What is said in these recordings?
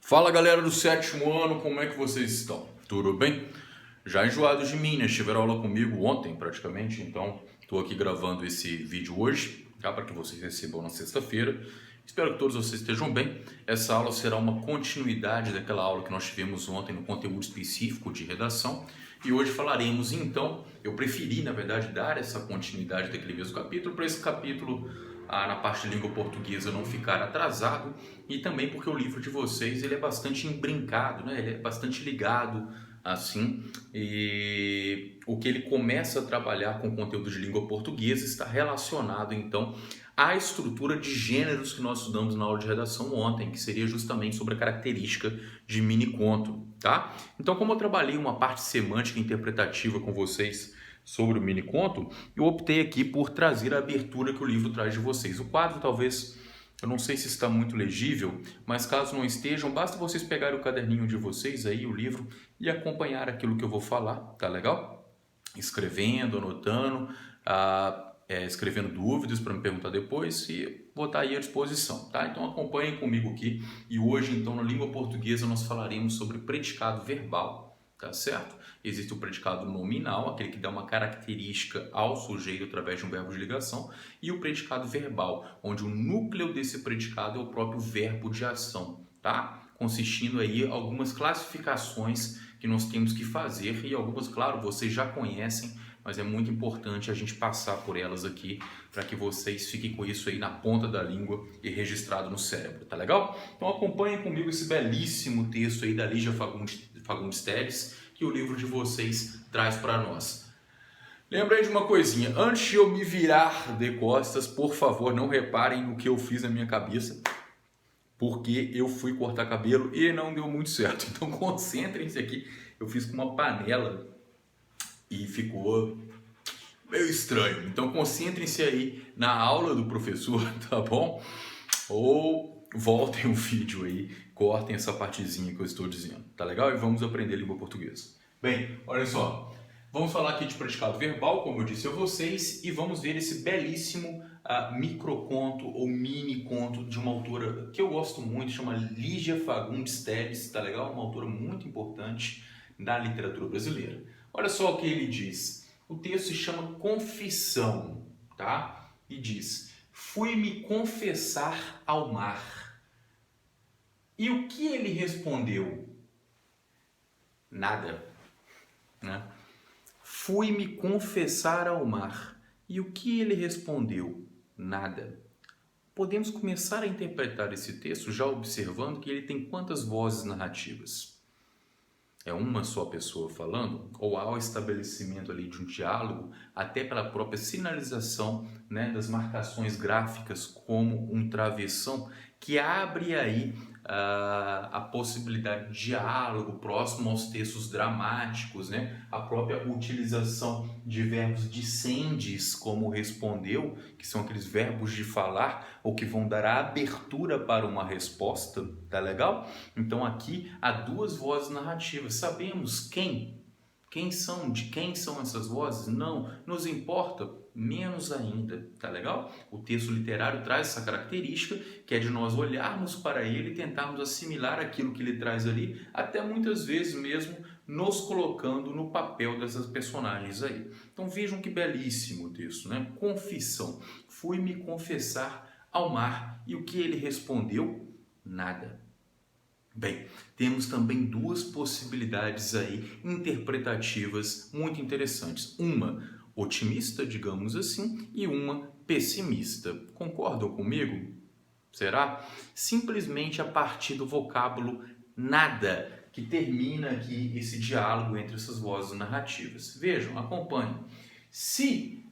Fala galera do sétimo ano, como é que vocês estão? Tudo bem? Já enjoados de mim, né? Tiveram aula comigo ontem praticamente, então estou aqui gravando esse vídeo hoje, tá? Para que vocês recebam na sexta-feira. Espero que todos vocês estejam bem. Essa aula será uma continuidade daquela aula que nós tivemos ontem no conteúdo específico de redação. E hoje falaremos então, eu preferi na verdade dar essa continuidade daquele mesmo capítulo para esse capítulo na parte de língua portuguesa não ficar atrasado, e também porque o livro de vocês ele é bastante embrincado, né? Ele é bastante ligado assim, e o que ele começa a trabalhar com conteúdo de língua portuguesa está relacionado então à estrutura de gêneros que nós estudamos na aula de redação ontem, que seria justamente sobre a característica de mini-conto, tá? Então, como eu trabalhei uma parte semântica e interpretativa com vocês sobre o mini-conto, eu optei aqui por trazer a abertura que o livro traz de vocês. O quadro talvez, eu não sei se está muito legível, mas caso não estejam, basta vocês pegarem o caderninho de vocês aí, o livro, e acompanhar aquilo que eu vou falar, tá legal? Escrevendo, anotando, escrevendo dúvidas para me perguntar depois e vou estar aí à disposição, tá? Então acompanhem comigo aqui e hoje, então, na língua portuguesa nós falaremos sobre predicado verbal, tá certo? Existe o predicado nominal, aquele que dá uma característica ao sujeito através de um verbo de ligação, e o predicado verbal, onde o núcleo desse predicado é o próprio verbo de ação, tá? Consistindo aí algumas classificações que nós temos que fazer, e algumas, claro, vocês já conhecem, mas é muito importante a gente passar por elas aqui para que vocês fiquem com isso aí na ponta da língua e registrado no cérebro, tá legal? Então acompanhem comigo esse belíssimo texto aí da Lígia Fagundes Telles, que o livro de vocês traz para nós. Lembrei de uma coisinha, antes de eu me virar de costas, por favor, não reparem no que eu fiz na minha cabeça, porque eu fui cortar cabelo e não deu muito certo. Então concentrem-se aqui, eu fiz com uma panela e ficou meio estranho. Então concentrem-se aí na aula do professor, tá bom? Ou voltem o vídeo aí, cortem essa partezinha que eu estou dizendo, tá legal? E vamos aprender língua portuguesa. Bem, olha só, vamos falar aqui de predicado verbal, como eu disse a vocês, e vamos ver esse belíssimo microconto ou mini-conto de uma autora que eu gosto muito, chama Lígia Fagundes Telles, tá legal? Uma autora muito importante da literatura brasileira. Olha só o que ele diz. O texto se chama Confissão, tá? E diz: fui-me confessar ao mar. E o que ele respondeu? Nada. Né? Fui-me confessar ao mar. E o que ele respondeu? Nada. Podemos começar a interpretar esse texto já observando que ele tem quantas vozes narrativas? É uma só pessoa falando? Ou há o estabelecimento ali de um diálogo, até pela própria sinalização, né, das marcações gráficas como um travessão, que abre aí a possibilidade de diálogo próximo aos textos dramáticos, né? A própria utilização de verbos discentes, como respondeu, que são aqueles verbos de falar ou que vão dar a abertura para uma resposta, tá legal? Então aqui há duas vozes narrativas. Sabemos de quem são essas vozes? Não nos importa, menos ainda, tá legal? O texto literário traz essa característica, que é de nós olharmos para ele e tentarmos assimilar aquilo que ele traz ali, até muitas vezes mesmo nos colocando no papel dessas personagens aí. Então vejam que belíssimo o texto, né? Confissão. Fui-me confessar ao mar. E o que ele respondeu? Nada. Bem, temos também duas possibilidades aí interpretativas muito interessantes. Uma otimista, digamos assim, e uma pessimista. Concordam comigo? Será? Simplesmente a partir do vocábulo nada, que termina aqui esse diálogo entre essas vozes narrativas. Vejam, acompanhem. Se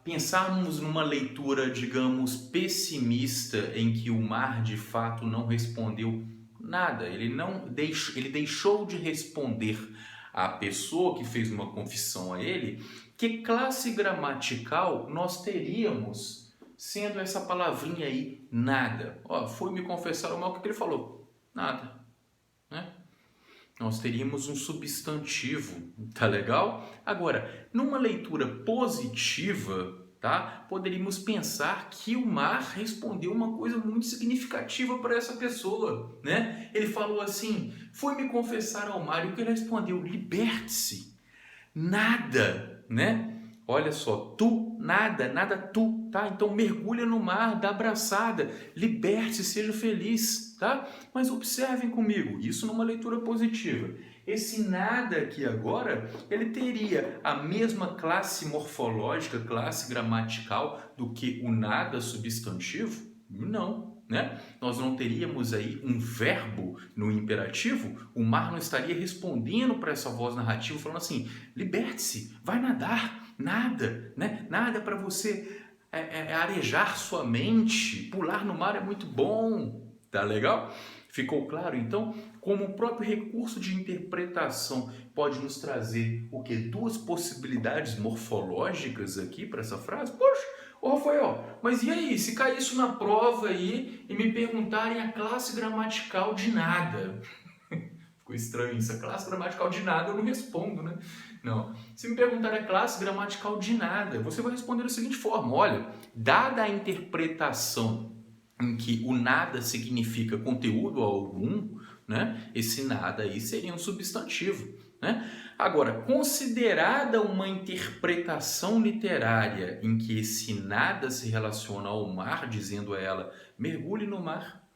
pensarmos numa leitura, digamos, pessimista, em que o mar de fato não respondeu nada, ele deixou de responder à pessoa que fez uma confissão a ele, que classe gramatical nós teríamos sendo essa palavrinha aí, nada? Fui me confessar o mal, o que ele falou? Nada, né? Nós teríamos um substantivo, tá legal? Agora, numa leitura positiva, tá? Poderíamos pensar que o mar respondeu uma coisa muito significativa para essa pessoa, né? Ele falou assim: fui me confessar ao mar, e o que ele respondeu? Liberte-se, nada, né? Olha só, tu, nada, nada tu, tá? Então mergulha no mar, dá abraçada, liberte-se, seja feliz, tá? Mas observem comigo, isso numa leitura positiva. Esse nada aqui agora, ele teria a mesma classe morfológica, classe gramatical do que o nada substantivo? Não, né? Nós não teríamos aí um verbo no imperativo, o mar não estaria respondendo para essa voz narrativa, falando assim: liberte-se, vai nadar, nada, né? Nada para você arejar sua mente, pular no mar é muito bom, tá legal? Ficou claro? Então, como o próprio recurso de interpretação pode nos trazer o que? Duas possibilidades morfológicas aqui para essa frase? Poxa, ô Rafael, mas e aí, se cair isso na prova aí e me perguntarem a classe gramatical de nada? Ficou estranho isso, a classe gramatical de nada eu não respondo, né? Não, se me perguntarem a classe gramatical de nada, você vai responder da seguinte forma: olha, dada a interpretação em que o nada significa conteúdo algum, né? Esse nada aí seria um substantivo, né? Agora, considerada uma interpretação literária em que esse nada se relaciona ao mar, dizendo a ela: mergulhe no mar,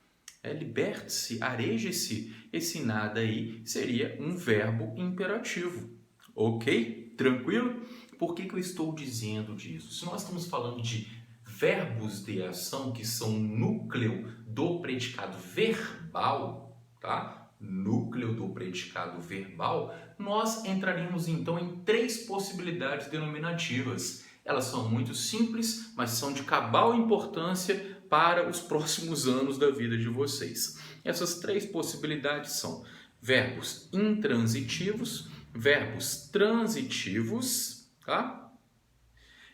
liberte-se, areje-se, esse nada aí seria um verbo imperativo, ok? Tranquilo? Por que eu estou dizendo disso? Se nós estamos falando de verbos de ação que são núcleo do predicado verbal, tá? Núcleo do predicado verbal, nós entraríamos então em três possibilidades denominativas. Elas são muito simples, mas são de cabal importância para os próximos anos da vida de vocês. Essas três possibilidades são verbos intransitivos, verbos transitivos, tá?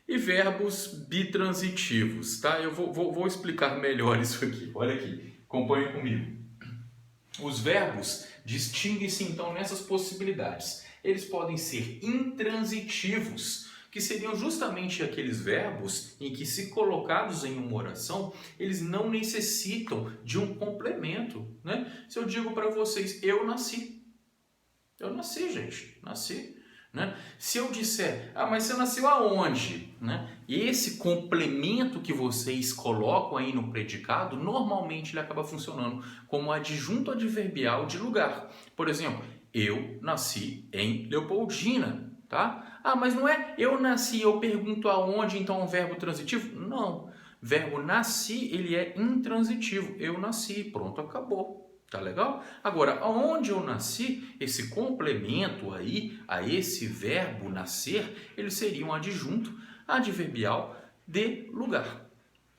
E verbos bitransitivos, tá? Eu vou explicar melhor isso aqui. Olha aqui, acompanhe comigo. Os verbos distinguem-se então nessas possibilidades. Eles podem ser intransitivos, que seriam justamente aqueles verbos em que, se colocados em uma oração, eles não necessitam de um complemento, né? Se eu digo para vocês: eu nasci, gente, nasci. Né? Se eu disser: mas você nasceu aonde? Né? E esse complemento que vocês colocam aí no predicado, normalmente ele acaba funcionando como adjunto adverbial de lugar. Por exemplo, eu nasci em Leopoldina, tá? Mas não é eu nasci, eu pergunto aonde, então é um verbo transitivo? Não. Verbo nasci, ele é intransitivo. Eu nasci, pronto, acabou. Tá legal? Agora, aonde eu nasci, esse complemento aí a esse verbo nascer, ele seria um adjunto adverbial de lugar.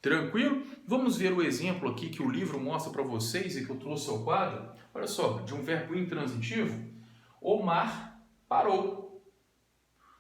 Tranquilo? Vamos ver o exemplo aqui que o livro mostra para vocês e que eu trouxe ao quadro. Olha só, de um verbo intransitivo: o mar parou.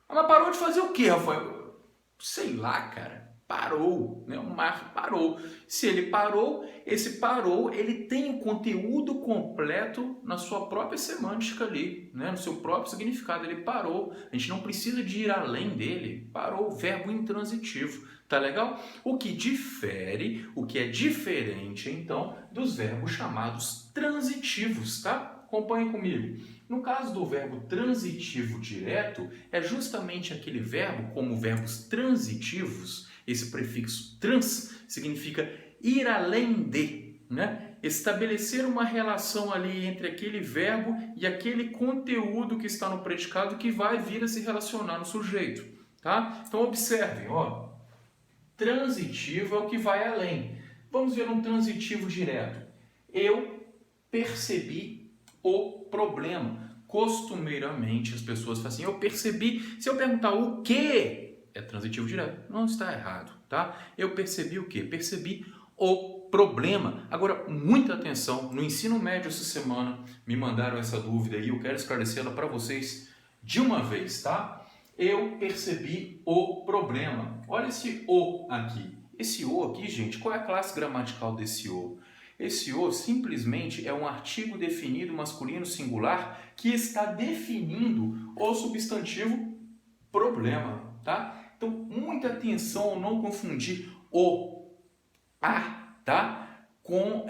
Mas parou de fazer o quê, Rafael? Sei lá, cara. Parou, né? O mar parou. Se ele parou, esse parou, ele tem o conteúdo completo na sua própria semântica ali, né? No seu próprio significado. Ele parou. A gente não precisa de ir além dele. Parou, verbo intransitivo. Tá legal? O que difere, o que é diferente, então, dos verbos chamados transitivos, tá? Acompanhe comigo. No caso do verbo transitivo direto, é justamente aquele verbo, como verbos transitivos, esse prefixo trans significa ir além de, né? Estabelecer uma relação ali entre aquele verbo e aquele conteúdo que está no predicado que vai vir a se relacionar no sujeito, tá? Então observem, ó, transitivo é o que vai além. Vamos ver um transitivo direto. Eu percebi o problema. Costumeiramente as pessoas falam assim: eu percebi. Se eu perguntar o que, é transitivo direto. Não está errado, tá? Eu percebi o quê? Percebi o problema. Agora, muita atenção. No ensino médio essa semana me mandaram essa dúvida e eu quero esclarecê-la para vocês de uma vez, tá? Eu percebi o problema. Olha esse o aqui. Esse o aqui, gente, qual é a classe gramatical desse o? Esse o simplesmente é um artigo definido masculino singular que está definindo o substantivo problema, tá? Então, muita atenção ao não confundir o a, tá? Com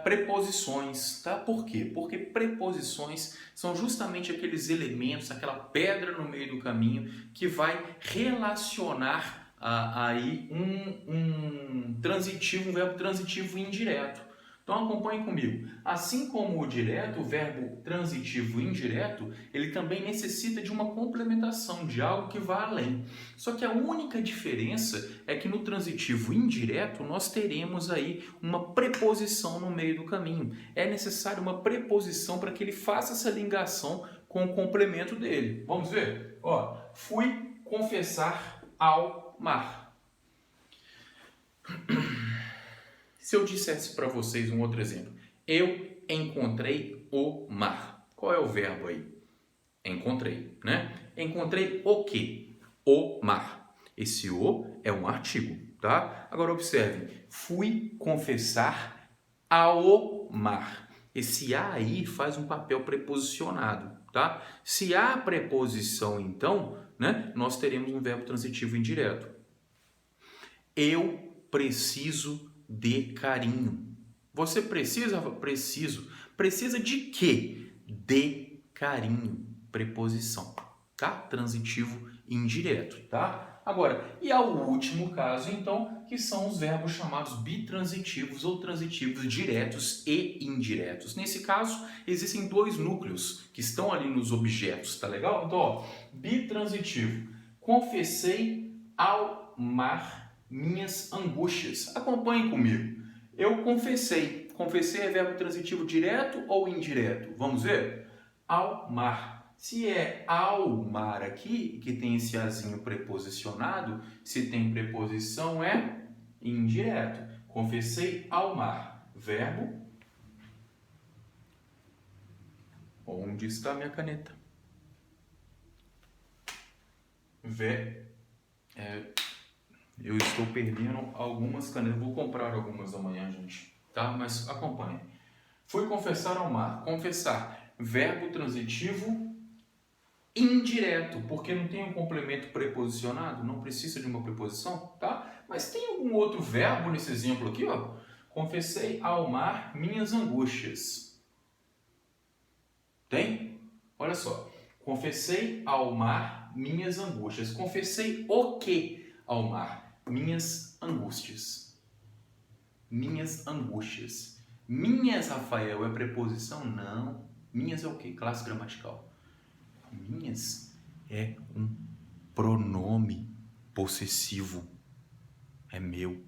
preposições, tá? Por quê? Porque preposições são justamente aqueles elementos, aquela pedra no meio do caminho que vai relacionar aí um transitivo, um verbo transitivo indireto. Então acompanhe comigo. Assim como o direto, o verbo transitivo indireto, ele também necessita de uma complementação, de algo que vá além. Só que a única diferença é que no transitivo indireto nós teremos aí uma preposição no meio do caminho. É necessário uma preposição para que ele faça essa ligação com o complemento dele. Vamos ver? Ó, fui confessar ao mar. Se eu dissesse para vocês um outro exemplo, eu encontrei o mar. Qual é o verbo aí? Encontrei, né? Encontrei o quê? O mar. Esse o é um artigo, tá? Agora observem, fui confessar ao mar. Esse a aí faz um papel preposicionado, tá? Se há preposição, então, né, nós teremos um verbo transitivo indireto. Eu preciso de carinho. Você precisa? Preciso. Precisa de quê? De carinho. Preposição, tá? Transitivo indireto, tá? Agora, e ao último caso, então, que são os verbos chamados bitransitivos ou transitivos diretos e indiretos. Nesse caso, existem dois núcleos que estão ali nos objetos, tá legal? Então, ó, bitransitivo. Confessei ao mar minhas angústias. Acompanhem comigo. Eu confessei. Confessei é verbo transitivo direto ou indireto? Vamos ver? Ao mar. Se é ao mar aqui, que tem esse azinho preposicionado, se tem preposição é indireto. Confessei ao mar. Verbo. Onde está minha caneta? Eu estou perdendo algumas canetas. Vou comprar algumas amanhã, gente. Tá? Mas acompanhe. Fui confessar ao mar. Confessar. Verbo transitivo indireto, porque não tem um complemento preposicionado, não precisa de uma preposição, tá? Mas tem algum outro verbo nesse exemplo aqui, ó? Confessei ao mar minhas angústias. Tem? Olha só. Confessei ao mar minhas angústias. Confessei o que ao mar? Minhas angústias. Minhas angústias. Minhas, Rafael, é preposição? Não. Minhas é o quê? Classe gramatical. Minhas é um pronome possessivo. É meu.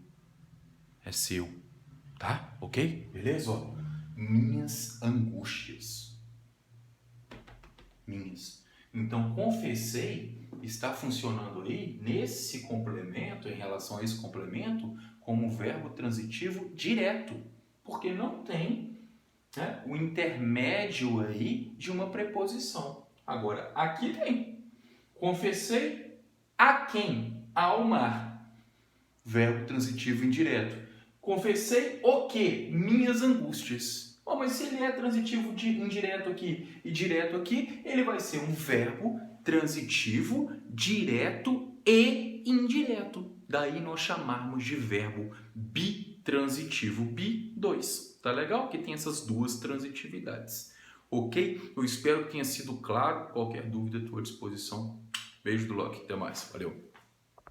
É seu. Tá? Ok? Beleza? Ó. Minhas angústias. Minhas. Então, confessei está funcionando aí, nesse complemento, em relação a esse complemento, como verbo transitivo direto. Porque não tem, né, o intermédio aí de uma preposição. Agora, aqui tem. Confessei a quem? Ao mar. Verbo transitivo indireto. Confessei o quê? Minhas angústias. Oh, mas se ele é transitivo indireto aqui e direto aqui, ele vai ser um verbo transitivo direto e indireto. Daí nós chamarmos de verbo bitransitivo, bi 2. Tá legal? Que tem essas duas transitividades. Ok? Eu espero que tenha sido claro. Qualquer dúvida, estou à disposição. Beijo do Loki. Até mais. Valeu.